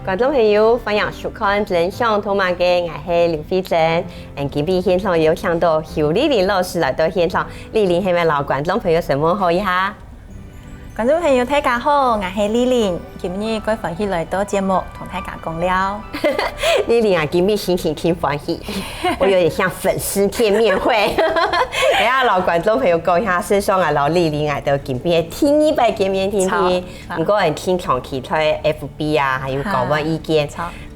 观众朋友，欢迎收看《真相通马嘅》，我係刘飛珍。今日現場有請到邱麗玲老師來到現場，麗玲係咪老觀眾朋友問候一下？觀眾朋友大家好，我係麗玲，今日各位歡喜來到節目同大家講了。麗玲啊，今日心情挺歡喜，我有點像粉絲見面會。等下老觀眾朋友講一下，身上啊老麗玲啊都今日聽一擺見面聽，唔過人聽長期在 FB 啊，還有交換意見。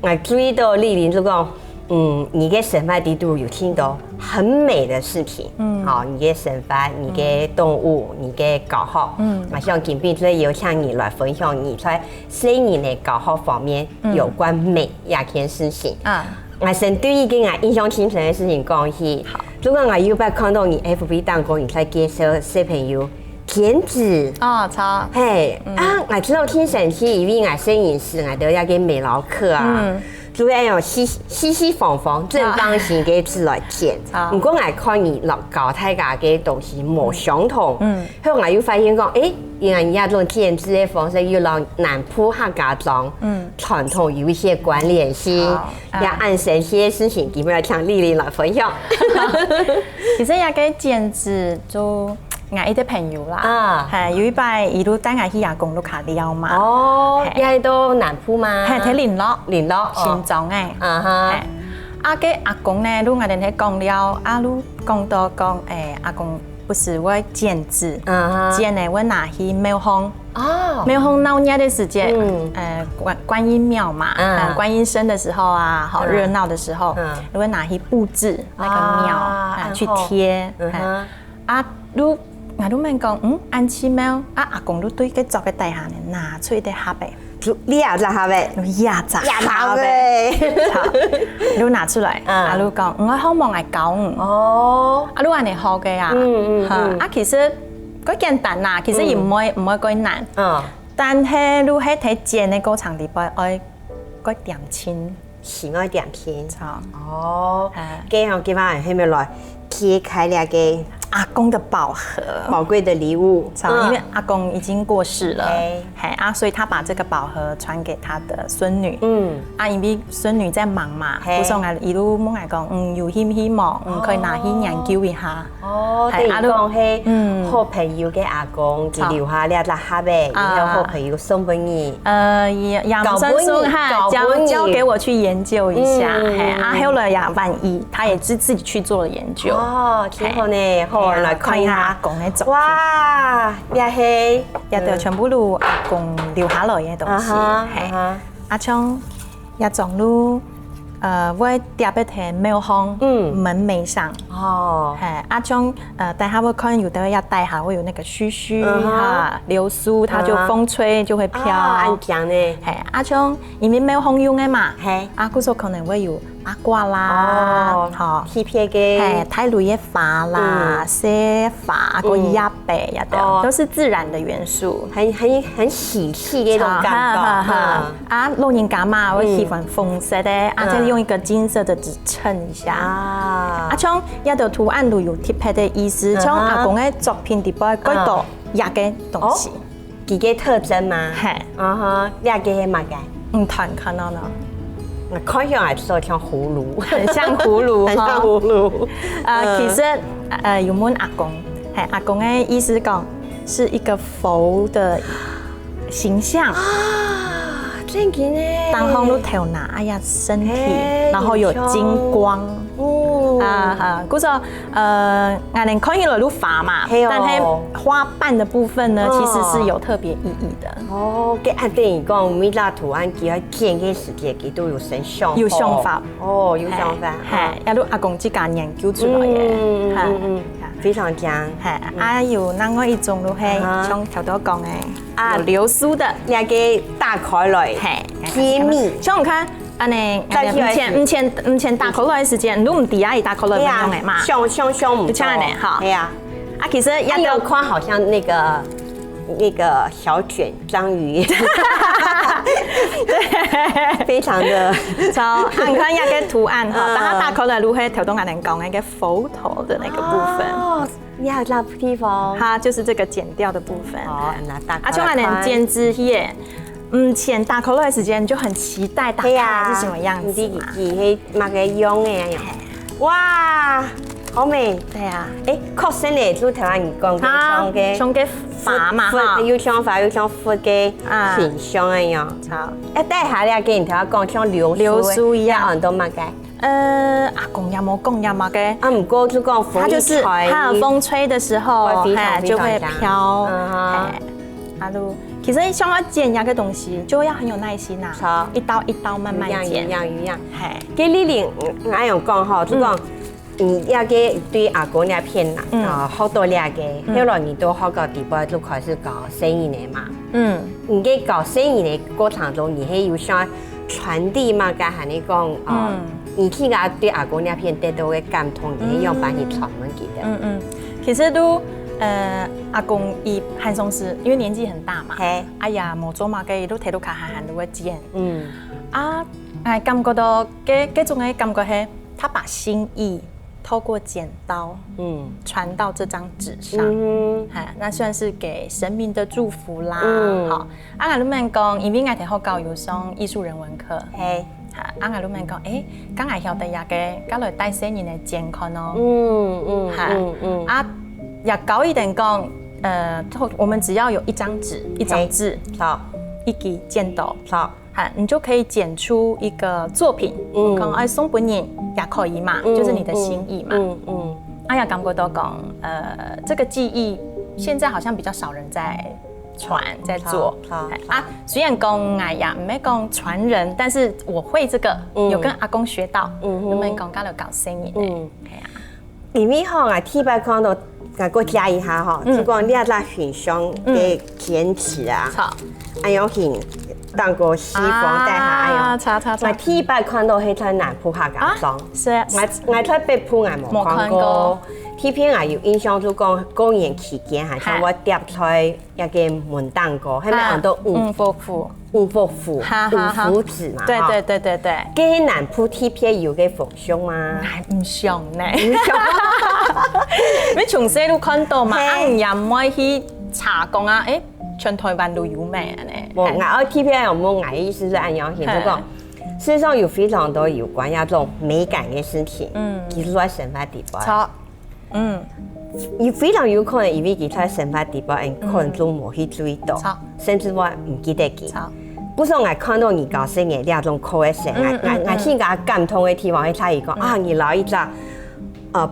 我注意到麗玲就講，你嘅神法地圖有聽到很美的事情，好，你嘅神法、你嘅動物、你嘅教學，馬上今日就有向你來分享你在4年嘅教學方面有關美一件事情。我先對一個我印象深刻的事情講起。如果我有擺看到你 FB 當中你在介紹小朋友減脂，超，嘿，我知道挺神奇，因為我攝影師，我都要給美勞課啊。主要用西方方正方形嘅字來剪，不過我看你老搞太家嘅東西冇相同，後我又發現講，原來人家這種剪字嘅方式與老南部客家莊傳統有一些關聯性，也按神奇嘅事情，基本上聽麗玲來分享。其實也個剪字就。我一啲朋友啦，係有一擺一路帶我去阿公路卡了嘛。哦，你喺到南部嗎？係睇聯絡新莊嘅。個阿公呢，路我哋喺講了，路講到講阿公不是會剪紙，剪呢會拿去廟方。廟方鬧熱的時間，觀音廟嘛，觀音生的時候啊，好熱鬧的時候，你會拿去佈置那個廟，去貼。路我都問講，安七廟阿公都對個做個大漢呢，拿出一啲盒嘅，你也做盒嘅，也做盒嘅，你拿出來，阿路講，我好望嚟講，阿路話你學嘅啊，其實嗰簡單啦，其實亦唔會幾難，但係路喺睇剪嘅過程裏邊，愛嗰點錢，是愛點錢，幾好幾萬係咪來揭開了個阿公的寶盒，寶貴的禮物。因為阿公已經過世了，所以他把這個寶盒傳給他的孫女。因為孫女在忙嘛，我說我一路問我講，有希望，可以拿去研究一下。對講係好朋友嘅阿公，只留下兩隻盒嘅，然後好朋友送俾你。也唔算送哈，交給我去研究一下。後來也萬一，他也自己去做了研究。挺好呢。來看一下阿公嘅作品，哇，也係，也都全部都阿公留下來嘅東西，阿昌也種路，會特別喺廟方門楣上，阿昌帶下會看有的要帶下會有那個鬚流蘇，它就風吹就會飄，安強呢，阿昌因為廟方用嘅嘛，阿姑說可能會有。阿瓜啦，貼片嘅，太驢嘅花啦，雪花個葉白呀，都是自然的元素，很喜氣嘅一種感覺。老人家嘛，我喜歡紅色的，再用一個金色的紙襯一下。阿昌一條圖案都有特別的意思，從阿公嘅作品裏邊改到一個東西，幾個特徵嘛？你個係乜嘅？看到呢。我看上來就像葫蘆，很像葫蘆，很像葫蘆。其實有問阿公，阿公嘅意思講是一個佛的形象。真嘅呢？當空都頭拿，哎呀身體，然後有金光。嗰時候我哋看起來都花嘛，但係花瓣的部分呢，其實是有特別意義的。嘅按電影講，每個圖案佢喺剪嘅時間，佢都有成想法。有想法。有想法。一路阿公自家研究出來嘅。非常強。有另外一種都係像頭先講嘅，有流蘇的，那個大開來，揭秘。像我看。唔前打口來嘅時間，你唔知啊，打口來咁樣嘅嘛？像唔像呢？哈，係啊。其實一個框好像那個小卷章魚，對，非常的。你看一個圖案哈，但係打口來如何頭先我哋講嘅佛頭的那個部分。你还有那地方？它就是这个剪掉的部分。哦，那打开。像我们剪枝叶，前打开的时间你就很期待打开是什么样子嘛？你买个用的呀？哇，好美。对啊，确实呢，就台湾人讲嘅像嘅发嘛哈，有像发有像发嘅形象一样。好，带下来给你头讲像流苏一样，很多嘛嘅。阿公也冇讲也嘛嘅。唔过就讲风就是它的风吹的时候，就会飘。阿鲁，其实像要剪牙个东西，就要很有耐心呐，一刀一刀慢慢剪。一样。嘿，给丽玲，俺用讲吼，就讲，要给对阿公那片呐，好多那个，后来你都好个地步就开始搞生意的嘛。你给搞生意的过程中，你还有想传递嘛？该喊你讲你去个对阿公那片得到的感动，你用把你传闻给的。其实都。阿公伊汉松师，因为年纪很大嘛，哎呀，冇做嘛，佢都睇到卡喊都会剪。感觉到嗰种嘅感觉係，他把心意透过剪刀，传到这张纸上，那算是给神明的祝福啦。好，阿鲁曼讲，因为我哋好教有上艺术人文课，阿鲁曼讲，刚才晓得呀嘅，咁嚟帶生人嘅健康哦。也高一点讲，我们只要有一张纸、一张字，好，一支剪刀，好，你就可以剪出一个作品。讲送本人也可以嘛，就是你的心意嘛。哎呀，感觉到讲，这个技艺现在好像比较少人在传在做。虽然讲哎呀，唔係講傳人，但是我会这个，有跟阿公学到，咁樣講交流搞生意咧，係啊。因為吼啊，體白看到。我加一下哈，就讲你要拉很凶嘅剪纸啊，哎呦很当个西方带下哎呦，我第一摆看到係在南浦下咁裝，我在北浦我冇看過，呢片我有印象就講公園期間係像我疊出一個門當過，係咪很多五福符、五福紙嘛？對，跟南浦呢片有嘅風尚嗎？唔像呢。你從細都看到嘛？也唔可以去查講啊！全台灣都有咩咧？我 TPI 有冇我意思是按樣形，就講事實上有非常多有關這種美感嘅事情，其實在神法地方。有非常有可能因為佢在神法地方，可能都冇去注意到，甚至我唔記得佢。不是我看到你搞生嘅呢種口嘅聲，我先個感通嘅地方，佢睇講啊，你老一隻。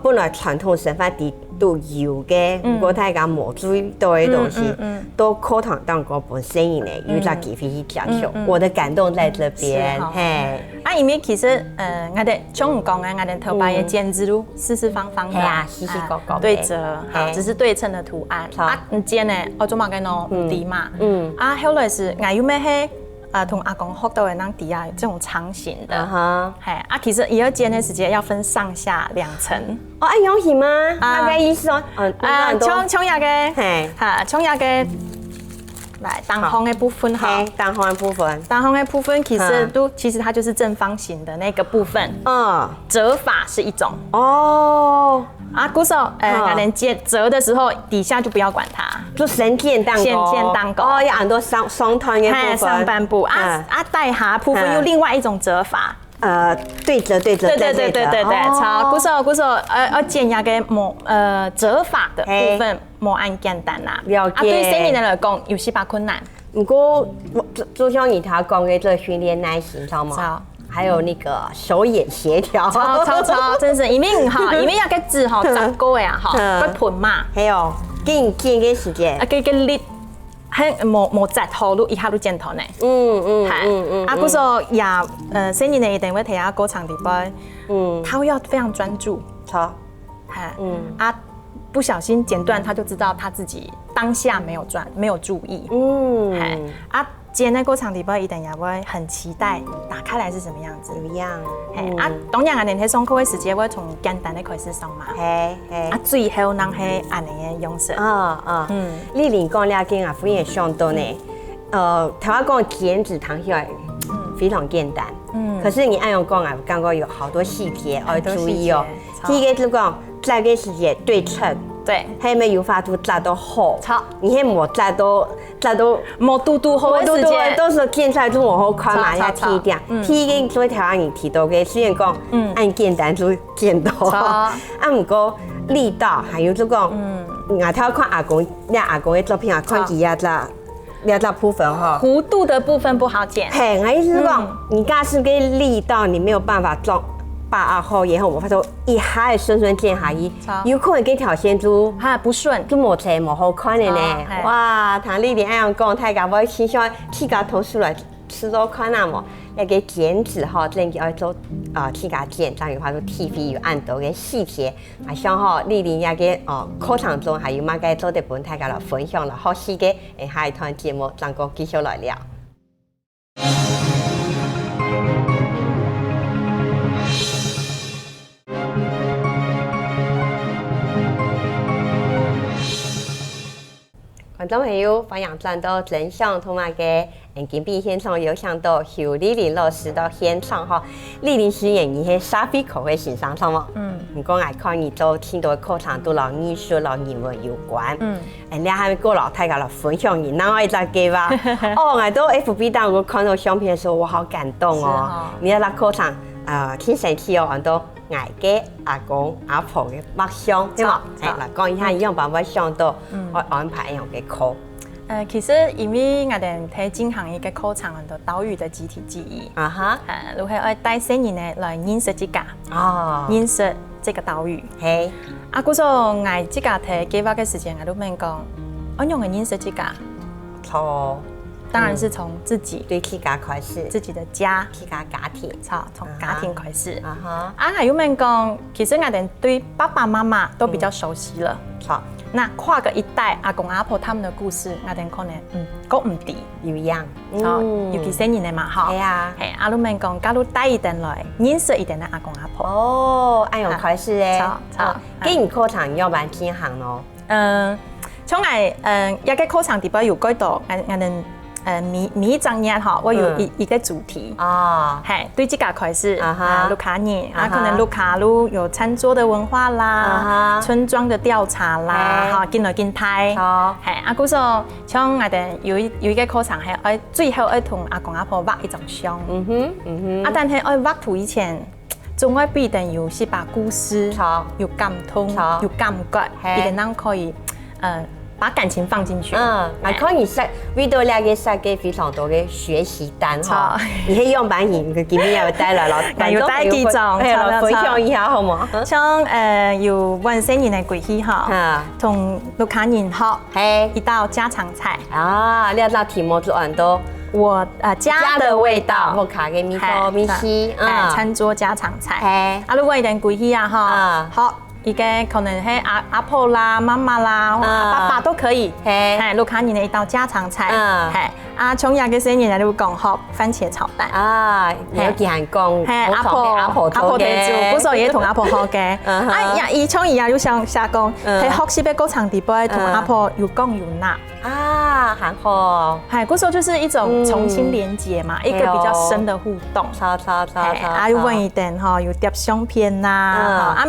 本來傳統神法地都有嘅，不過大家冇注意到嘅東西，都課堂當個本身呢，有在機會去接受。我的感動在這邊，嘿。因為其實我哋像唔講啊，我哋頭擺嘅剪子都四四方方的，細細個個對折，只是對稱的圖案。剪呢，我做乜嘅喏唔低嘛。後來是我有咩係？同阿公學到的那底下這種長形的，其實也要剪的時間要分上下2層。哦，按樣形嗎？大概意思哦，衝牙嘅，衝牙嘅，來單行的部分哈，單行的部分，單行的部分其實它就是正方形的那個部分，折法是一種。哦。鼓手，可能折的時候底下就不要管它，就神劍蛋糕，哦，有很多雙團嘅部分，上半部帶下部分又另外一種折法，對折，對，好，鼓手，剪牙嘅折法的部分冇按簡單啦，對新人嚟講有些把困難。不過就像你頭講嘅，這訓練耐心，知道嗎？還有那個手眼協調，超，真是因為要個字哈雜高呀哈，會盤嘛。還有見嘅時間，個力很冇雜頭都一下都剪頭呢。嗰時候也新年一定會睇下歌唱地方，他會要非常專注。不小心剪斷，他就知道他自己當下沒有注意。剪那個場地方一定也會很期待，打開來是什麼樣子？一樣。當然我哋喺上課嘅時間會從簡單的開始上嘛。最後能係按呢個樣式。你連講了嘅啊，忽然想到呢，台灣講剪紙糖起來非常簡單，可是你按用講啊，感覺有好多細節要注意哦。第一個就講，在個時間對稱。对，还没有法度炸到好。好，你还没炸到没嘟嘟好的时间，都是建出来都我好看嘛，要提点。提个做台湾人提到嘅，虽然讲按简单就简单，唔过力道还有这个，我睇看阿公的作品啊，看几下啦。要到部分哈，弧度的部分不好剪。嘿，我意思是讲，你假使给力道，你没有办法装把握好，然后我发现一下会顺剪下去，有可能给条线都不顺，都冇切冇好看的呢。哇，唐丽莲爱样讲，太讲我倾向去甲投出来吃多看那么，那个剪纸哈，真要做去甲剪，这样的话都 TV 有按到嘅细节，啊像哈丽莲那个课堂中还有嘛个做的本大家来分享了好细嘅，下一段节目咱个继续来聊。观众朋友，欢迎转到真相同埋嘅金币现场，有想到由丽玲老师到现场哈。丽玲是演伊系沙菲口的欣赏上嘛？唔讲爱看伊做听到课堂都老艺术、老人文有关。你还过老太家来分享伊，那我一直给吧。哦，我到 FB 当我看到相片的时候，我好感动哦。你那课堂挺神奇哦，很多。爱嘅阿公阿婆嘅梦想，对嘛？来讲一下，一样办法想到我安排一样嘅课。其实因为我哋睇进行一个课程，很多岛屿的集体记忆。如何爱带新人呢来认识自家？认识这个岛屿。嘿，古时候我自家睇计划嘅时间，我都问讲，我用嘅认识自家。错。当然是从自己对自家开始，自己的家，自家家庭，从家庭开始。还有们讲，其实我哋对爸爸妈妈都比较熟悉了。那跨个一代，阿公阿婆他们的故事，我哋可能讲唔低，有一样。尤其新年的嘛，哈。系啊。系阿鲁们讲，假如带一点来认识一点的阿公阿婆。哦，按样开始诶。给你课堂要办几行咯？从一个课堂底边有几多，我哋。每一张页哈，我有一个主题嘿，对自家开始卢卡尼可能卢卡路有餐桌的文化啦，村庄的调查啦，哈，进来进台，嘿，古时候像我哋有一个课程系最后要同阿公阿婆画一张相，但系爱画图以前，总爱必定有是把故事有感通，有感觉，一定能可以把感情放进去。还可以设遇到那个设计非常多的学习单哈，你可以用版型，佢今天又带来了，有带几种，分享一下好吗？像有温新年的鬼戏哈，同卢卡人学一道家常菜你那道题目就很多。我家的味道，我卡嘅米糕米西，餐桌家常菜。如果一点鬼戏好。一个可能係阿婆啦、妈妈啦、爸爸都可以，係，卢卡尼的一道家常菜，係，從廿幾歲年嚟都講學番茄炒蛋，有幾行講，係阿婆做嘅，嗰時候也同阿婆學嘅，而從而家要上下講，係學習嘅過程底部同阿婆有講有拿，很好，係，嗰時候就是一種重新連接嘛，一個比較深的互動，要問一點哈，有碟相片啦，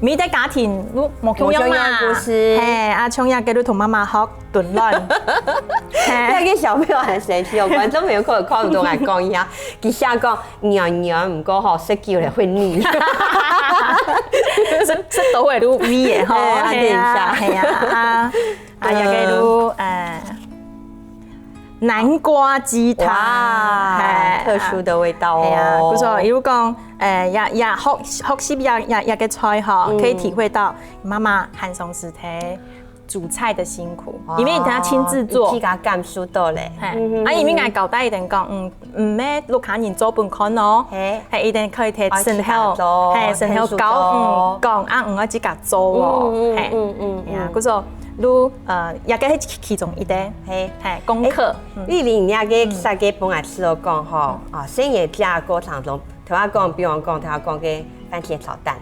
每個家庭都冇同樣嘛，從日嘅都同媽媽學燉卵。那個小朋友很神奇哦，觀眾朋友可能看唔到我講一下，佢想講娘唔過學識叫嚟會膩，識到嘅都味嘅嗬，係啊，日嘅都南瓜雞湯，特殊的味道哦。不錯，如果講學習日嘅菜嗬，可以體會到媽媽韓松時睇煮菜的辛苦，因為他親自做，自家感受到咧。因為我交代一定講，唔咩陸客人做本看咯，係一定可以睇生後，係生後講我自己做喎，係，嗰個。如也個係其中一啲係功課。你連也個設計本來是我講吼，生意家過程中，頭下講，比方講，頭下講嘅番茄炒蛋，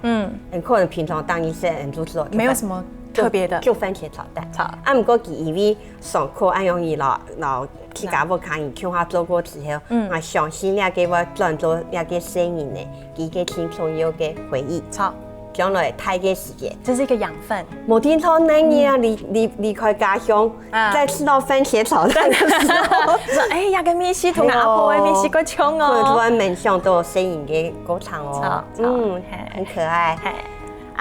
可能平常當醫生做做，沒有什麼特別的，就番茄炒蛋。唔過佢因為上課按用伊老去家務看伊聽下做過之後，我相信也個我轉做也個生意呢，佢個輕鬆有個回憶。将来太嘅时间。这是一个养分。冇听到那年啊，离开家乡，在吃到番茄炒蛋的时候，说哎呀，个米西同阿婆的米西个冲哦。突然门上都有声音嘅歌唱哦，很可爱。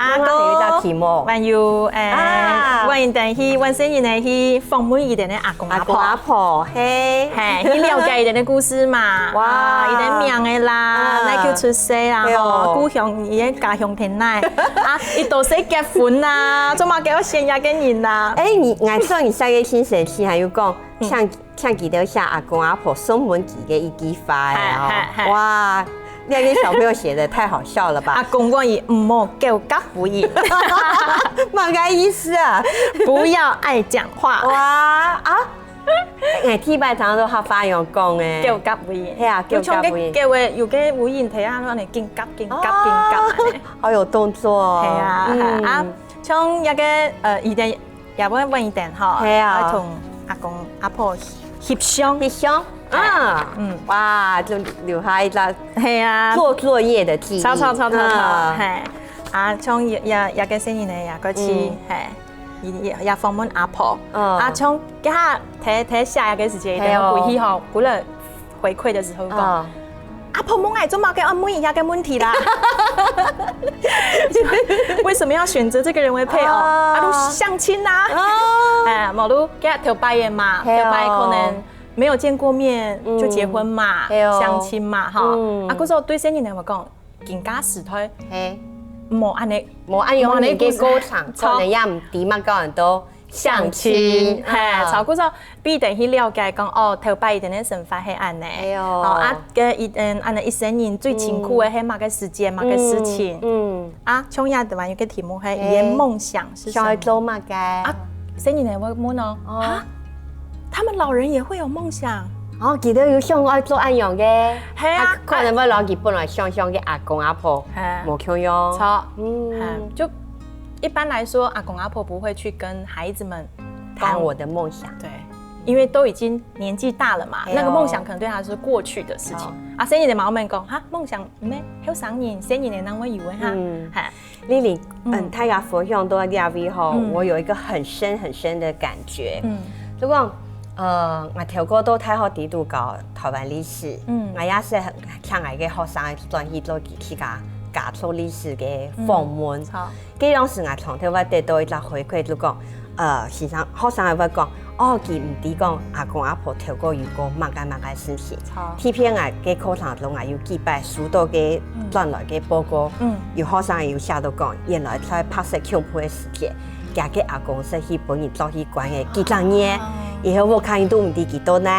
阿哥有一道题目，还有我因等去，我生日呢去访问一点的阿公阿婆，嘿，去了解一点的故事嘛，哇，一点名的啦，来叫出世啦，吼，故乡伊个家乡田内，伊到时结婚啦，做嘛叫我先压个人啦。你俺说你下个星期期还有讲，像记得下阿公阿婆送门几个一句话哦，哇。那个小朋友写的太好笑了吧？阿公讲伊唔好叫甲不赢，嘛个意思啊？不要爱讲话。哇啊！T 拜堂都好发扬讲诶，叫甲不赢。系啊，叫甲不赢。叫诶，有个有人睇下，安尼紧甲紧甲紧甲。好有动作。系啊，像一个伊哋也要问一点吼，要同阿公阿婆翕相。哇，就留下一张做作业的记忆。超，嘿，像也个生日呢，也个去，嘿，也访问阿婆，像给他睇下一个时间，等回去吼，过了回馈的时候讲，阿婆冇爱做嘛，给阿妹一个问题啦，为什么要选择这个人为配偶？都相亲呐，冇都给他头拜的嘛，头拜可能。没有见过面就结婚嘛，相亲嘛，哈。嗰時候對新人嚟講，更加實推，冇安尼用你嘅歌唱，可能也唔點嘛，個人都相親，係，超嗰時候必定去了解講，哦，頭擺一定嘅想法係安尼，安尼一生人最辛苦嘅係乜嘅時間，乜嘅事情，像亞的話有個題目係你嘅夢想是什麼？想去做乜嘅？新人嚟會問哦，他們老人也會有夢想。記得有想愛做安樣嘅，可能我老幾本來想嘅阿公阿婆冇強樣。錯，就一般來說，阿公阿婆不會去跟孩子們談我的夢想。對，因為都已經年紀大了嘛，那個夢想可能對他是過去的事情。生日的媽媽們講，哈，夢想咩？好生日，生日的那位以為哈。Lily，他嘅佛像都喺呢後，我有一個很深的感覺。如果我跳過都太好地度搞台灣歷史，我也是很像我嘅學生轉去做其他家族歷史嘅訪問。嗰當時我從頭我得到一個回饋，就講學生係會講，佢唔止講阿公阿婆跳過遇過乜嘅事情。偏偏我嘅課堂中我要記擺書到嘅轉來嘅報告，有學生有寫到講，原來在拍攝恐怖嘅事件，家嘅阿公是去本人做去關嘅幾張嘢。以後我看都唔知幾多呢，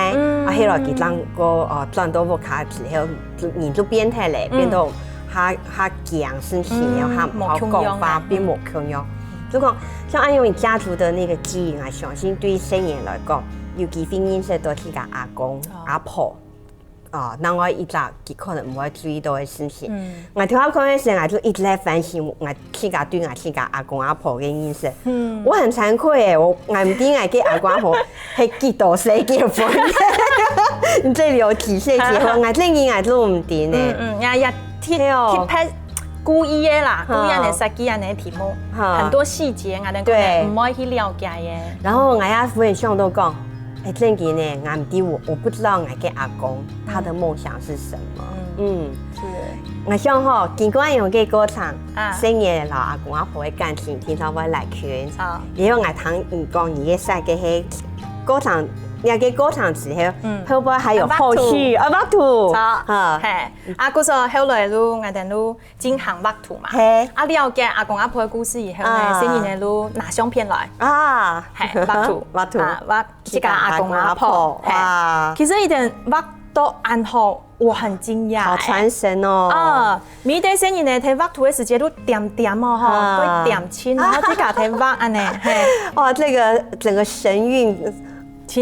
後來幾張個轉到我卡之後，人就變態咧，變到他講事情，然後他唔好講話，變冇強用。就講像按用家族的那個記憶，我相信對新人來講，有幾分認識到佢個阿公阿婆。那我一早佢可能唔會注意到嘅事情。我聽我講嘅時候，我就一直在反省我佢個對我佢個阿公阿婆嘅認識。我很慚愧誒，我唔知我嘅阿公阿婆係幾多歲結婚嘅？你這裡有幾歲結婚？我真係我都唔知呢。也貼拍故意嘅啦，故意嚟設計嘅題目，很多細節我哋可能唔可以去了解嘅。然後我也忽然想到講。真嘅呢，我唔知我不知道我嘅阿公他的夢想是什麼。是。我想吼，經過用嘅歌唱，新嘅老阿公阿婆嘅感情，聽到我來群。然後我聽講你嘅曬嘅係歌唱，你嘅歌唱之後，會不會還有後續？畫圖。係。嗰時候後來都我哋都進行畫圖嘛。係。了解阿公阿婆嘅故事以後呢，新年都拿相片來。係畫圖。畫這個阿公阿婆。哇！其實一點畫到暗號，我很驚訝。好傳神哦！每對新年呢睇畫圖嘅時間都點點哦，會點清，然後自己睇畫安尼。哇！這個整個神韻。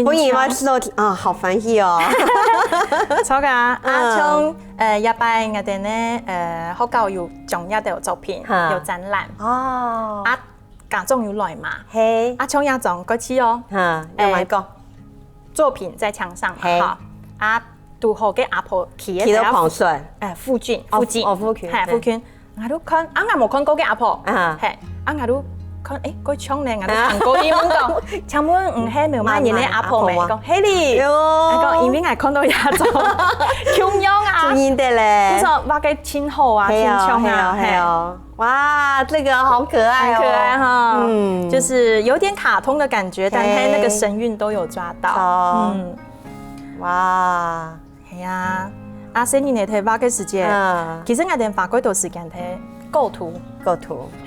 我以為知道好歡喜哦！錯㗎，從一擺我哋呢學校有獎一啲作品，有展覽家長有來嘛？從一種嗰次哦，作品在牆上嘛，拄好嘅阿婆企喺旁順，附近，我都看我冇看过嘅阿婆，係我都看嗰唱咧，我都唱過英文講，唱本唔係苗媽人咧阿婆咪講，係你，我講因為我看到一種腔樣啊，真的嘞，我說話嘅親好啊，親腔啊，係哇，這個好可愛，很可愛哈，就是有點卡通的感覺，但係那個神韻都有抓到，哇，係啊，細年嚟睇畫嘅時間，其實我哋花幾多時間睇構圖，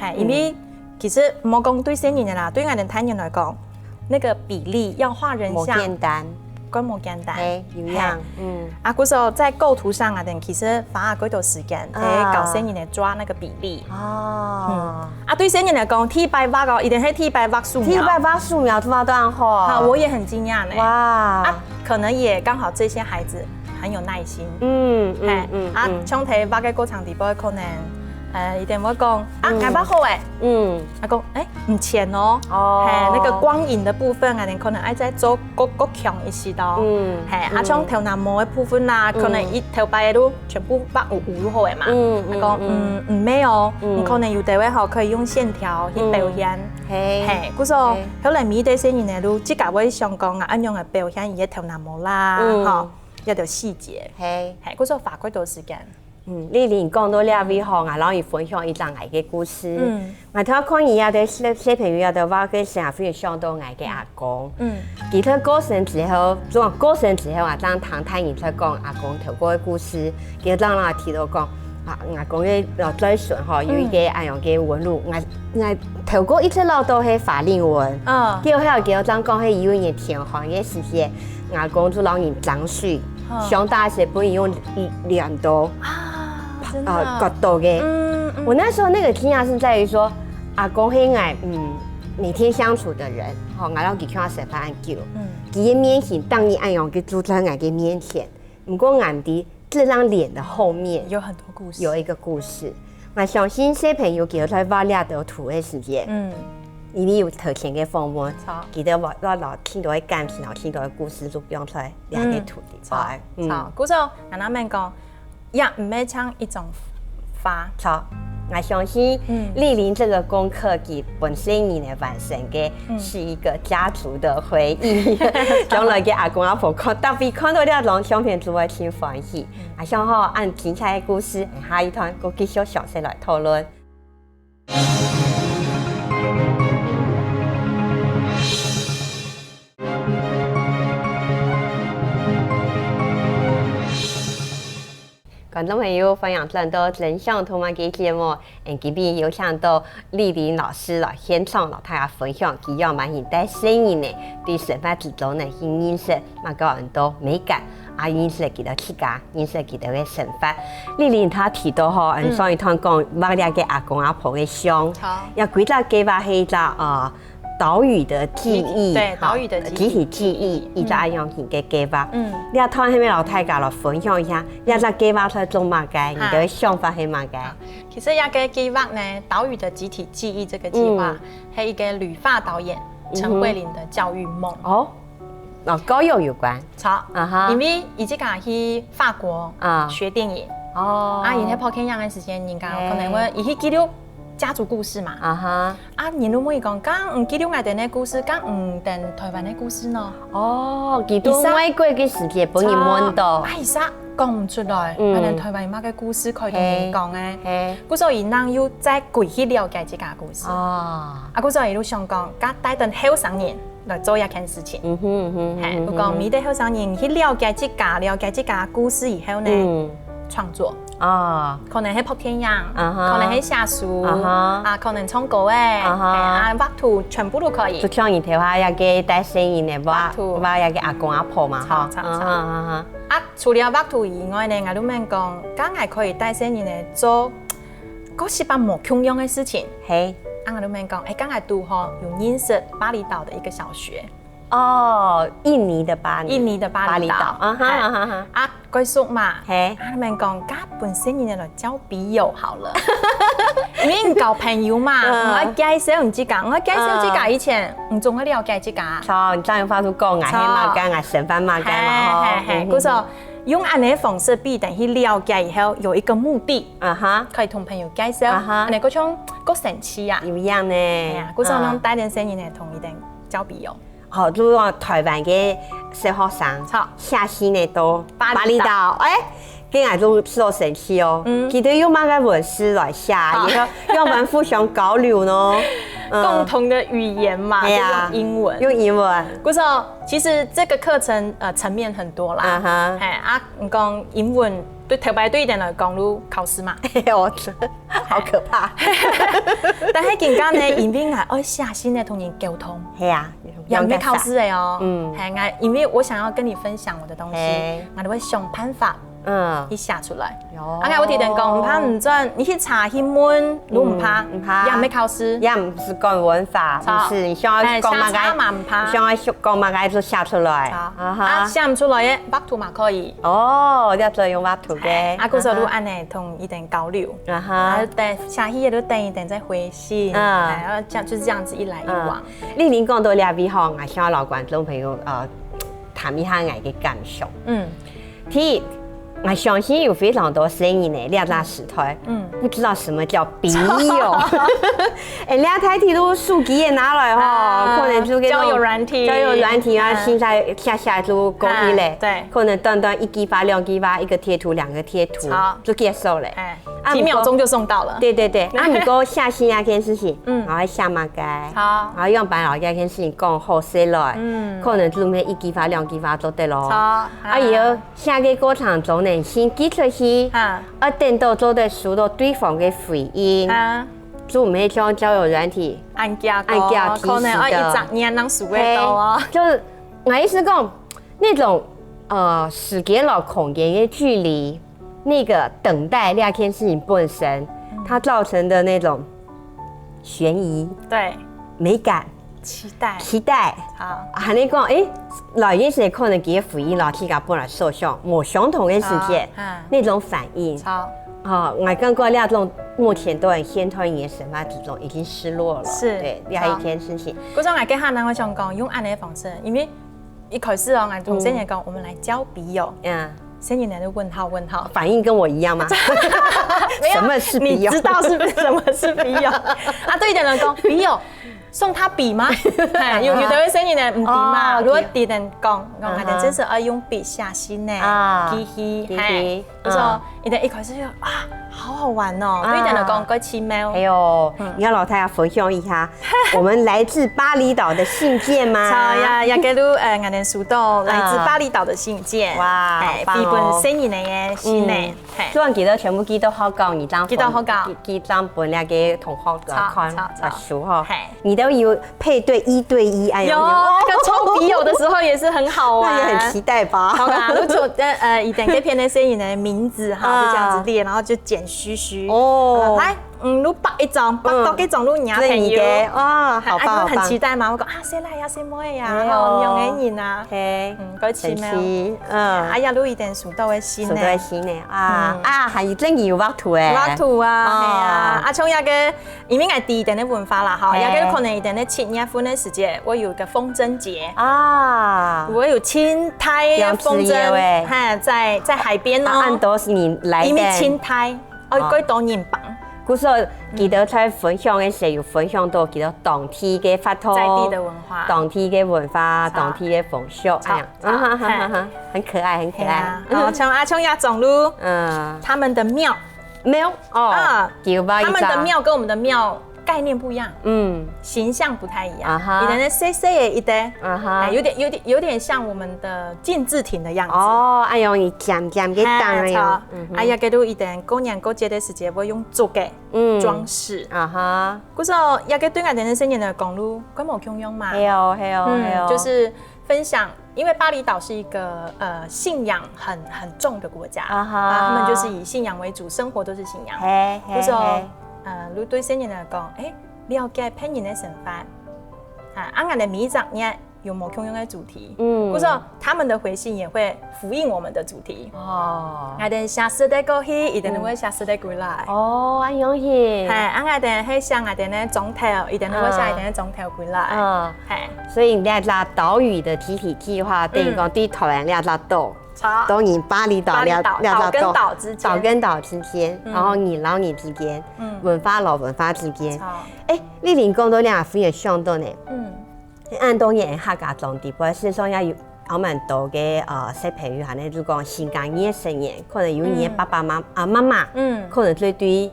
係因為。其實冇講對細年的啦，對我哋大人來講，那個比例要畫人像，冇簡單，根本冇簡單，有樣，嗰時候在構圖上啊，其實花幾多時間，搞細年嚟抓那個比例。對細年嚟講，T 8畫個一定係 T 8畫素描，T 8畫素描畫都很好，好，我也很驚訝呢。哇，可能也剛好這些孩子很有耐心，像睇畫嘅過程底部可能。一定會講我畫好誒，我講唔淺哦，係那個光影的部分，我哋可能愛再做更強一些咯，係像頭南模嘅部分啦，可能一頭擺都全部畫糊好嘅嘛，我講唔咩哦，可能有地位好可以用線條去表現，係，嗰時候後來每對細年嚟都自己會想講啊，按樣嘅表現伊嘅頭南模啦，嗬，一條細節，係，嗰時候花幾多時間。麗玲講到呢位好啊，然後伊分享一張愛嘅故事。我睇看伊啊，對小朋友都話佢成日非常想到愛嘅阿公。其他過身之後，過身之後啊，當談談伊在講阿公透過嘅故事，佢當然提到講啊，阿公嘅嘴唇吼有一個安樣嘅紋路，我透過一直攞到係法令紋。叫後叫當講係有一天寒嘅時節，阿公就讓人長水，上大學不用兩刀。角度嘅，我那時候那個驚訝是在於說，阿公係愛每天相處的人，吼，我讓佢看食飯叫，佢嘅面前當伊按樣佢坐在我嘅面前，不過眼底這張臉的後面有很多故事，有一個故事。我相信小朋友叫佢畫兩道圖嘅時間，因為有頭前嘅訪問，記得我老聽到嘅感情，老聽到嘅故事就用出來兩個圖的。好，嗰時候我啱啱講。也唔係唱一種花，錯，我相信麗玲這個功課給本身你的完成嘅是一個家族的回憶，將來嘅阿公阿婆看，特別看到呢種相片就會挺歡喜。我想好按精彩嘅故事，下一段我繼續詳細來討論。觀眾朋友，歡迎轉到真相同埋嘅節目，今邊有請到麗玲老師來現場同大家分享，佢要滿現代聲音呢對生活之中呢去認識，嘛個很多美感，認識佢哋自家，認識佢哋嘅生活。麗玲她提到吼，上一趟講畫兩個阿公阿婆嘅相，要幾隻計劃係一隻島嶼的記憶，對，島嶼的集體記憶，一隻安樣型嘅計劃。你啊，睇下咩老太家來分享一下，一隻計劃係做乜嘅？你嘅想法係乜嘅？其實一個計劃呢，島嶼的集體記憶這個計劃係一個旅發導演陳慧琳的教育夢。哦，教育有關。錯，因為伊即家去法國學電影。哦。啊，然後跑片樣嘅時間，人家可能會伊去記錄家族故事嘛，人都可以講，咁唔記錄我哋嘅故事，咁唔定台灣嘅故事呢？哦，記錄外國嘅事情幫你問到，係實講唔出來，我哋台灣乜嘅故事可以同你講嘅，嗰時候伊能要再回去了解自家故事。嗰時候伊都想講，咁帶動後生人來做一件事情。係，我講每啲後生人去了解自家故事以後呢，創作。可能係拍電影，可能係寫書，可能唱歌畫圖全部都可以。就像你睇下一個帶聲音嘅畫一個阿公阿婆嘛，除了畫圖以外呢，我都問講，咁係可以帶聲音嚟做嗰些把冇共樣嘅事情。係，我都問講，咁係讀有認識巴厘島的一個小學。印尼的巴厘島，歸宿嘛，他們講，咁本身你來交筆友好了，因為你交朋友嘛，我介紹你自家，以前唔總會了解自家。錯，你這樣發出講，我係嘛嘅，我成班嘛嘅嘛。嗰時候用安尼方式比等去了解以后，有一个目的，可以同朋友介绍，安尼嗰種個神奇啊，有樣呢，係啊，嗰種帶點生意呢，同一定交筆友。好，如果台灣嘅小學生，下溪呢到巴厘島，跟俺都做神奇哦，佢哋用乜嘅文字來寫，然後要不然互相交流呢。共同的語言嘛，就用英文。用英文。不是哦，其實這個課程層面很多啦。你講英文對頭擺對一點來講，都考試嘛。我好可怕。但係更加呢，因為我下心呢同人溝通。係啊，也沒考試的哦。係因為我想要跟你分享我的東西，我都會想辦法。一寫出來。我提人講唔怕唔準，你去查英文，你唔怕，也沒考試，也唔是講文法，不是你想要講乜嘅，想要講乜嘅就寫出來。寫唔出來嘅，畫圖嘛可以。哦，要做用畫圖嘅。嗰時候都按呢同一點交流，等下一頁都等一等再回信，然後就是這樣子一來一往。你連講到兩邊行，我想老觀眾朋友談一下我嘅感受。第一。我相信有非常多生意呢，兩大時台，不知道什麼叫筆友。兩台鐵路手機也拿來哈，可能就給交友軟體啊，現在下就公益嘞，對，可能短短1 G 發2 G 發，一個貼圖2個貼圖就結束嘞，幾秒鐘就送到了。對。如果下新那件事情，然後下馬街，然後用白老家件事情講好些來，可能就咩1 G 發2 G 發做得咯。以後下個過程中呢。先記出去，等到做的收到對方的回應，就唔係將交友軟體按價提示的，可能1年能數得到啊。就是我意思講，那種時間和空間的距離，那個等待兩件事情本身，它造成的那種懸疑、對美感。期待，好，還你講，老一些可能給回應，老天家本來受傷，冇相同的時間，那種反應，我感覺兩種目前都很現團嘅神話之中已經失落了，是，對，兩一件事情。嗰種我給下人我想講，用安的方式，因為一開始我同新人講，我們來交筆友，新人都問號，反應跟我一樣嗎？什麼是筆友？你知道是不是什麼是筆友？對一點人講筆友。送他筆嗎？有的位生意呢唔掂嘛。如果啲人講，我哋真是要用筆寫信呢，記起，我說一開始就好好玩哦。對啲人講個奇妙。還有，你要老太要分享一下，我們來自巴厘島的信件嗎？好呀，也給到我哋收到來自巴厘島的信件。哇，一本生意呢嘅信呢。希望記得全部記到好講，你當記到好講，記當本嚟嘅同學看書哈。你都有配對1對1，哎呦，跟抽筆友的時候也是很好玩，那也很期待吧？好啊，如果一點嘅片的聲音呢名字哈，就這樣子列，然後就剪虛哦，來。你畫一張，畫多幾張都你朋友，哇，好棒！很期待嘛，我講誰來呀，誰妹呀，然後用嘅人啊，嗰次咩？哎呀，都一定數到嘅先呢，還有真有畫圖誒，畫圖啊，係啊，從一個因為係第一點嘅文化啦，哈，一個可能一點嘅7月份嘅時節，我有個風箏節啊，我有青苔嘅風箏，係在海邊咯，按都是你來的，因為青苔，我幾多年綁。故說記得在分享嘅時候，有分享到記得當地嘅法套、在地的文化、當地嘅文化、當地嘅風俗，哎呀，很可愛，很可愛。像阿聰亞總路，他們的廟哦，他們的廟跟我們的廟概念不一樣，形象不太一樣。一點細細嘅一點，有點像我們的建制亭的樣子。哦，哎呦，你漸嘅當了。哎呀，嗰度一點過年過節的時節，我用做嘅裝飾。嗰時候也個對我哋新年的公路，關冇共用嘛。係哦，就是分享，因為巴厘島是一個信仰很重的國家，他們就是以信仰為主，生活都是信仰。嗰時候。如對新人嚟講，了解朋友的想法，我哋每一年有冇共用的主題，或者他們的回信也會呼應我們的主題。我哋下次再過去，一定會下次再過來。哦，咁樣嘅。係，我哋係想我哋咧總頭，一定會想一定總頭過來。所以你哋島嶼的集體計劃，等於講對台灣兩個島。都以巴厘岛岛跟岛之间，岛跟岛之间，然后你老你之间，文化老文化之间。你连讲到两副也想到呢。按当然客家重地，不是说要有我们多嘅小朋友，可能就講新疆嘅成員，可能有你爸爸媽媽，可能對對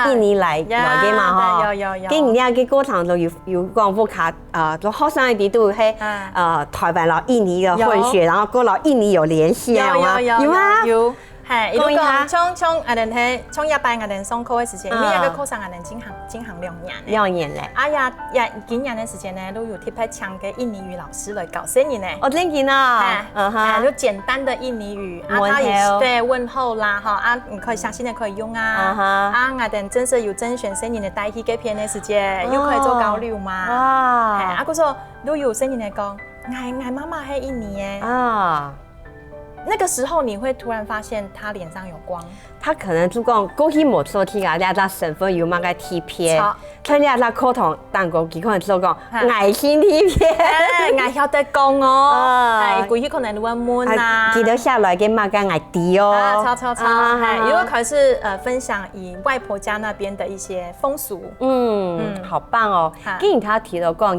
印尼來嘅嘛嗬，跟人家嘅過程中有講福卡就學生一啲都係台灣老印尼嘅混血，然後跟老印尼有聯繫啊嘛，有嗎？有。係，如果從我哋喺從一班我哋上課嘅時間，每一個課程我哋進行2年咧。今年嘅時間咧，都有特別請嘅印尼語老師來教生人咧。真見啊！就簡單的印尼語，他也對問候啦，你可以相信的可以用啊。我哋正式有甄選生人嘅帶去嗰邊嘅時間，又可以做交流嘛。佢說都有生人嚟講，我媽媽係印尼嘅。那個時候你會突然發現他臉上有光，他可能就講過去冇錯聽啊，你阿身份有乜嘅貼片，佢你阿課堂但個佢可能就講愛心貼片，我曉得講哦，過去可能會問啊，記得下來嘅乜嘅愛迪哦，超，因為佢是分享以外婆家那邊的一些風俗，好棒哦，跟住他提到講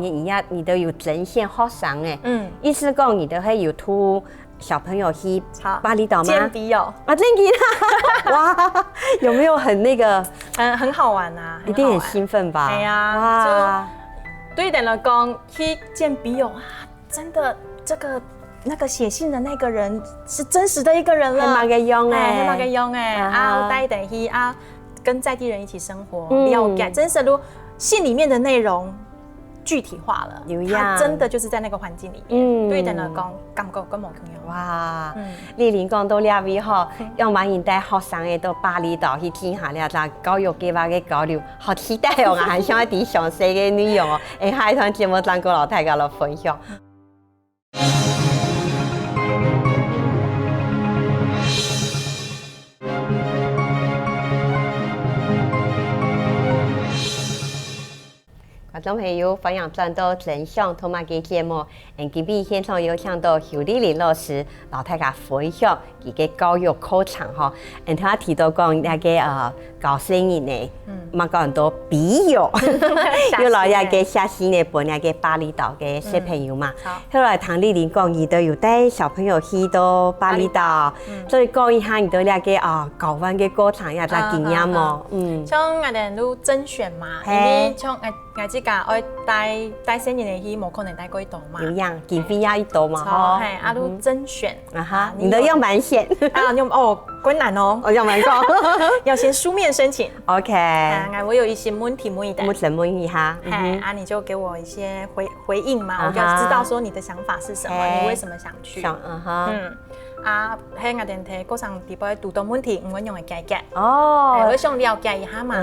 你都有整線學生誒，意思講你都係有圖。小朋友去巴厘島嗎？見筆友啊，真的哇！有沒有很那個？很好玩啊，一定很興奮吧？對呀，哇！對人來講，去見筆友啊，真的，那個寫信的那個人是真實的一個人了。很用啊，帶點去啊，跟在地人一起生活，了解真實如信裡面的內容。具體化了，他真的就是在那個環境裡面，對人來講感覺跟冇同樣。哇！你連講到呢位嗬，讓萬人帶學生嘅到巴厘島去聽下呢個教育計劃嘅交流，好期待哦！我還想一啲詳細嘅內容哦，下一堂節目再跟老大家來分享。觀眾朋友，歡迎轉到真相同埋嘅節目，今日現場有請到邱麗玲老師，老大家分享佢嘅教育課程嗬。他提到講那個教生人呢，嘛講到筆友，有老一個寫信呢，幫那個巴厘島嘅小朋友嘛。後來聽麗玲講，佢都有帶小朋友去到巴厘島，所以講一下你對那個教班嘅過程有啥經驗冇？像我哋都甄選嘛，因為像我自家愛帶生人嚟去，冇可能帶過一度嘛。有樣，經費也一度嘛，係啊，都甄選你都用蠻險用困難哦，我用蠻高，要先書面申請。OK，我有一些問題問的，問一下，你就給我一些回應嘛，我就知道說你的想法是什麼，你為什麼想去？喺我哋睇過程底部遇到問題，我用嚟解決。我想了解一下嘛，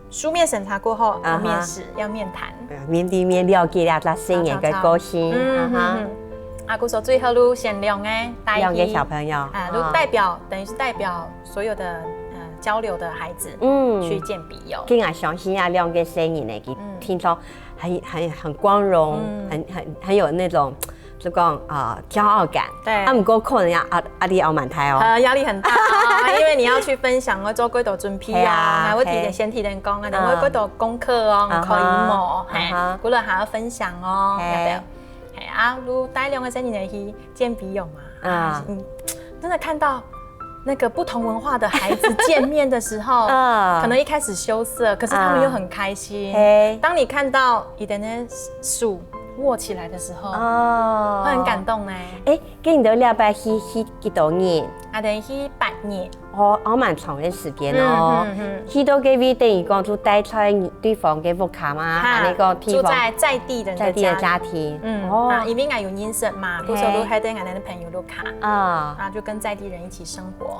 書面審查過後要面試，要面談，面對面了解啦，生人嘅個性。佢說最後都先兩個小朋友，都等於是代表所有的交流的孩子，去見筆友。跟我相信啊，兩個生人嚟，聽說很光榮，很有那種。就講驕傲感，對，唔過可能壓力好蠻大哦，壓力很大因為你要去分享，我做幾多準備我先提點講，我幾多功課可以冇，嗰度還要分享如帶兩個生年去見筆友嘛，真的看到那個不同文化的孩子見面的時候，可能一開始羞澀，可是他們又很開心。當你看到一點點樹握起來的時候，會很感動呢。跟你都了解去幾多年？等去8年。好蠻長嘅時間哦。去到嗰邊等於講就帶出對方嘅屋企嘛，你個地方住在地的家庭。因為我有認識嘛，嗰時候都喺啲我哋的朋友都卡，就跟在地人一起生活。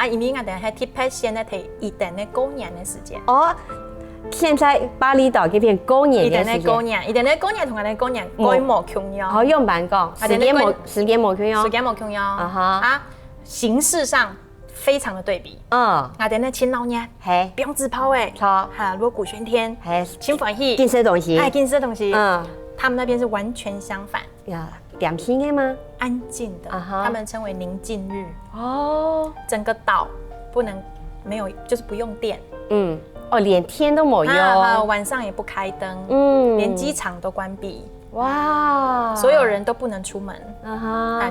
因為我哋喺特別現在睇一定嘅過年嘅時間。現在巴厘島嗰邊過年嘅時間，過年同我哋過年規模共樣。好用版講，時間冇共樣，形式上非常的對比。我哋呢請老年，不用自拋如果鼓喧天，請歡喜，見識東西，他们那边是完全相反。呀，点心的吗？安静的，他们称为宁静日。哦，整个岛不能没有，就是不用电。嗯，哦，连天都没有，晚上也不开灯，连机场都关闭。哇！所有人都不能出门，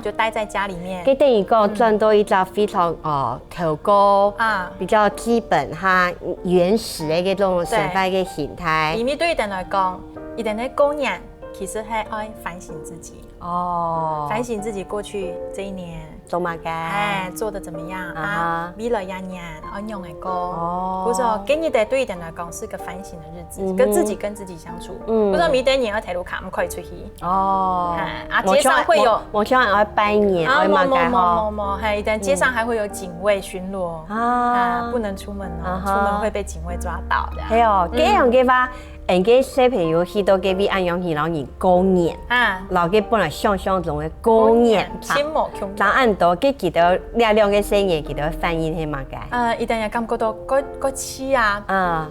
就待在家里面。佢等于讲转到一个非常透高比较基本哈原始的嗰種生活嘅形態。因為對人來講，一定嘅過年其實係愛反省自己。反省自己過去這一年做乜嘅？做得怎麼樣啊？未來一年安樣嚟過。不是說今年對人來講是個反省的日子，跟自己相處。不是說明年要睇路卡唔可以出去。街上會有，我想要拜年，係，但街上還會有警衛巡邏不能出門哦，出門會被警衛抓到的。係哦，這樣嘅話。人家小朋友去到嗰邊按樣去老年過年，老嘅本來想象中嘅過年，但按到佢記得兩個細嘢，記得反應係乜嘅？一定係感覺到個似啊，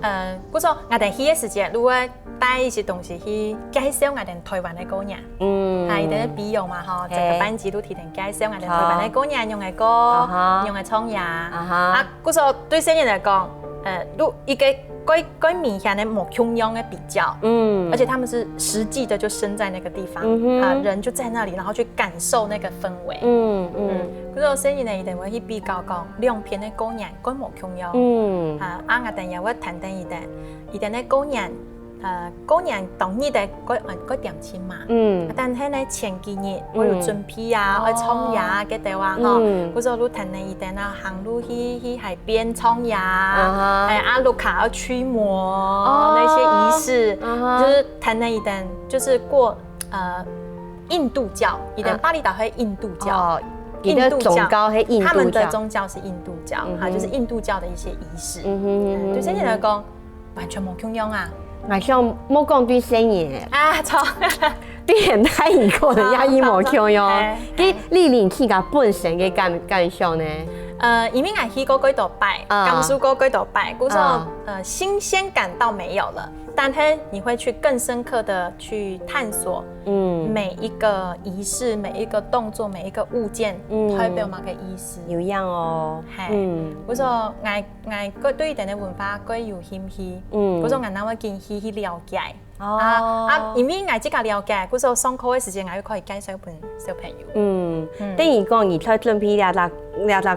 不過我哋去嘅時間，如果帶一些東西去介紹我哋台灣嘅過年，一定比喻嘛嗬，整個班級都提前介紹我哋台灣嘅過年用嘅歌，用嘅創意不過對細人嚟講，一個明顯的冇同樣的比較，而且他們是實際的就生在那個地方，人就在那裡，然後去感受那個氛圍，可是我細人呢，一定會去比較講兩邊的過年，佢冇同樣，我等下我談一定的過年。過年當然得嗰點錢嘛，但係呢前幾日我有準備去創業嘅地方嗬，我就路睇呢一定啦，行路去海邊創業，阿路卡要驅魔那些儀式，就是睇呢一定就是過印度教，一定巴厘島係印度教，印度教係印度教，他們的宗教是印度教，就是印度教的一些儀式，對現在來講完全冇共用啊。我想冇講對生意錯，對人太嚴格的也冇共用。佢歷練去個本身嘅感想呢？因為我去過幾度拜，甘肅過幾度拜，我說新鮮感倒沒有了，但係你會去更深刻的去探索，每一個儀式、每一個動作、每一個物件，代表乜嘅意思？有樣哦，我說我對一定嘅文化佢有興趣，我說我那麼進去了解。因為我自己了解，嗰時候上課嘅時間，我可以介紹俾小朋友。等於講，你在準備了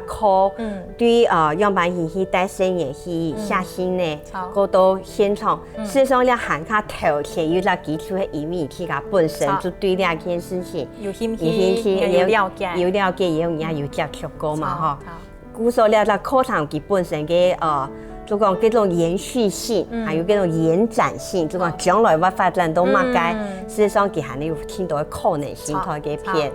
課，對樣板去帶生嘢去下先呢，過到現場，事實上你行下頭前有啦基礎嘅因為佢個本身就對呢件事情有興趣，有了解，也有人有接觸過嘛嗬。嗰時候你課堂佢本身嘅就講嗰種延續性，還有嗰種延展性，就講將來我發展到乜嘅，事實上佢係你有聽到可能性台嘅片，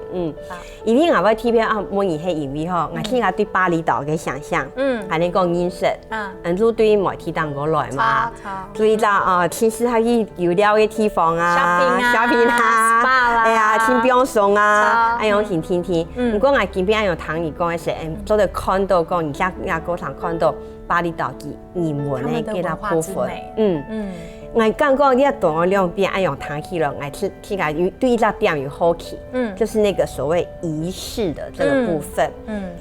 因為我睇片模擬係因為嗬，我聽下對巴厘島嘅想象，係你講飲食，就對媒體當過來嘛，對啦其實係有料嘅地方shopping哎呀，聽表送哎樣聽，如果我見邊有唐語講嘅時，都得看到講而家嗰場看到。巴厘島嘅人文嘅幾大部分，我剛剛你同我兩邊按樣談起了，我聽個有對一個點有好奇，就是那個所謂儀式的這個部分，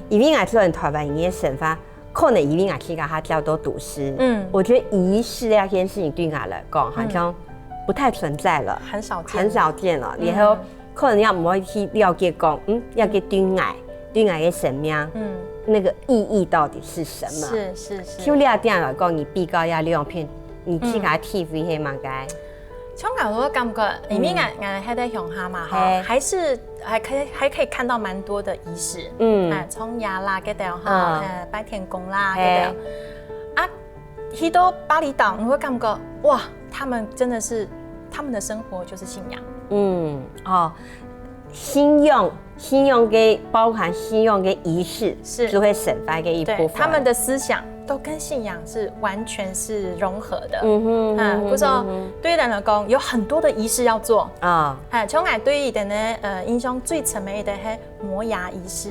因為我做人台灣人嘅生活，可能因為我聽個他較多讀書，我覺得儀式呢件事情對我來講，好像不太存在了，很少見了，然後可能要唔可以去了解講，要給對我嘅生命。那個意義到底是什麼？是。就呢一點來講，你比較要兩片，你自己 TV 係嘛嘅？從我感覺，因為我喺在鄉下嘛，還可以看到蠻多的儀式，衝牙啦嗰啲，拜天公啦嗰啲，去到巴厘島，我會感覺哇，他們真的是，他們的生活就是信仰，信仰嘅包含信仰嘅儀式，是會神發嘅一部分。他們的思想都跟信仰是完全是融合的。不是對人來講，有很多的儀式要做從我對一點的印象最深的係磨牙儀式，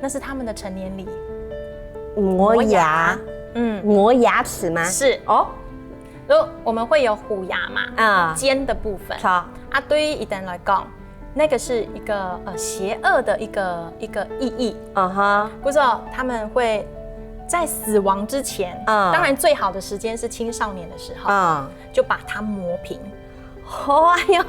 那是他們的成年禮。磨牙，磨牙齒嗎？是我们会有虎牙嘛，尖的部分。好啊，对于一旦来讲，那个是一个邪恶的一个意义。不知道他们会在死亡之前，当然最好的时间是青少年的时候，就把它磨平。还要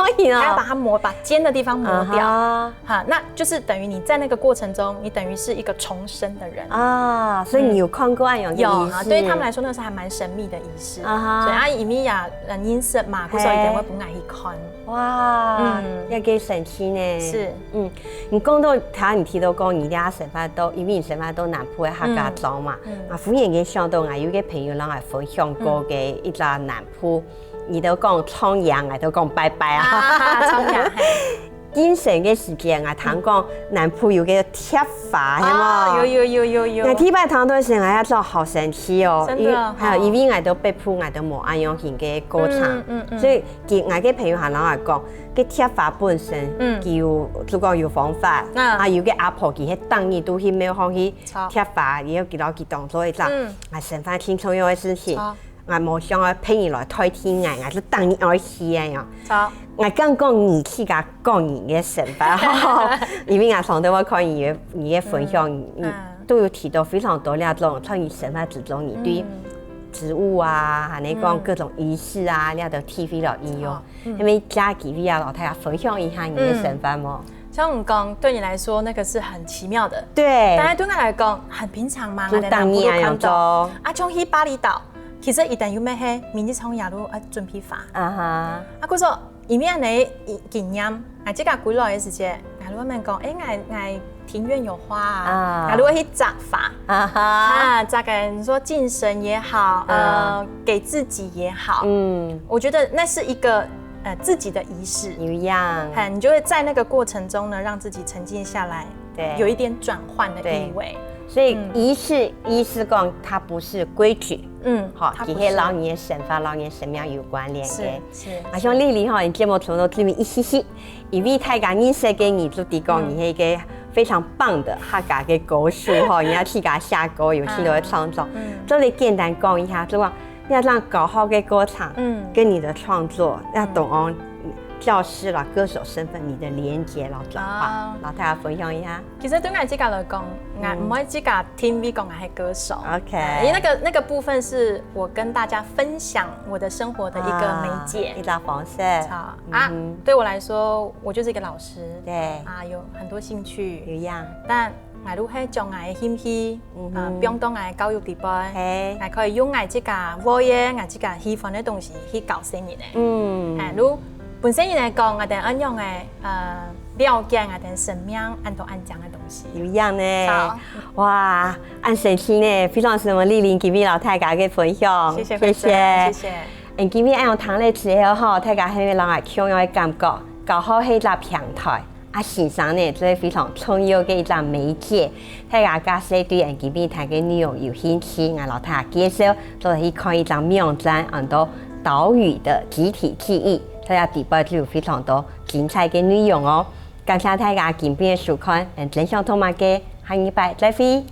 把它把尖的地方磨掉，那就是等于你在那个过程中，你等于是一个重生的人啊。所以你有看过有仪式？对于他们来说，那是还蛮神秘的仪式。所以伊米亚音色嘛，不所以等会不爱去看。哇，要给神奇呢。是，你讲到你提到讲，你俩神法都，因为神法都南部的客家庄嘛，忽然间想到有个朋友让我分享过嘅一个南部。你都讲冲阳啊，都讲拜拜啊！冲阳，精神嘅时间啊，谈讲南部有个贴法，有。那贴法堂都是我要做好神奇哦，真的。还有因为我都被迫我都冇按样型嘅歌唱，所以我嘅朋友还老係講，cái貼法本身就講有方法，有個阿婆佢喺當日都去沒有放去貼法，也有幾多幾動作一陣，我神法挺重要嘅事情。我冇想我朋友來代替我就當然愛去嘅樣。我剛講你去個講你嘅神法，因為我上到我看你嘅分享，都有提到非常多那種參與神法之中，你對植物啊，還你講各種儀式啊，你都提非常應用。因為家幾位啊老太太分享一下你嘅神法嗎？像我講，對你來說那個是很奇妙的，對。但係對我來講很平常嘛，就當然看到。像去巴厘島。其實一旦有咩係明日從亞路準備法，佢說因為你經驗，我即個過來嘅時節，亞路們講，我庭院有花啊，亞路去摘法，摘個你說敬神也好，給自己也好，我覺得那是一個自己的儀式，一樣，你就會在那個過程中呢，讓自己沉靜下來，對，有一點轉換的意味。所以儀式講，它不是規矩，好，其實老年神法、老年神廟有關聯嘅。是。啊，像麗麗哈，你節目從頭至尾一細細，因為大家認識嘅你就提講，你係一個非常棒的客家嘅歌手哈，你要去給下歌，有許多嘅創作。這裡簡單講一下，就話你要讓搞好嘅歌唱，跟你的創作要懂哦。教師啦，歌手身份，你的連結啦轉化，老太太分享一下。其實對我自己來講，我唔可以自己聽你講我係歌手。OK，因為那個部分是我跟大家分享我的生活的一個媒介，一種方式。對我來說，我就是一個老師。對。有很多興趣。一樣。但我如係將我嘅興趣，變到我嘅教育地位，我可以用我自己我嘅我自己喜歡嘅東西去教新人嘅。如本身嚟講，我哋按樣嘅了解我哋神命按到按講嘅東西，有樣呢。哇，按神奇呢，非常謝謝麗玲今日老太家嘅分享，謝謝。今日按用糖嚟之後吼，大家係咪人係強有嘅感覺，剛好係一個平台，線上呢，這係非常重要嘅一個媒介。大家假使對按今日談嘅內容有興趣，我老太介紹，就可以看一張網站，按到島嶼的集體記憶。大家底部就有非常多精彩嘅內容哦，感謝大家今天嘅收看，真相同埋嘅下一拜再會。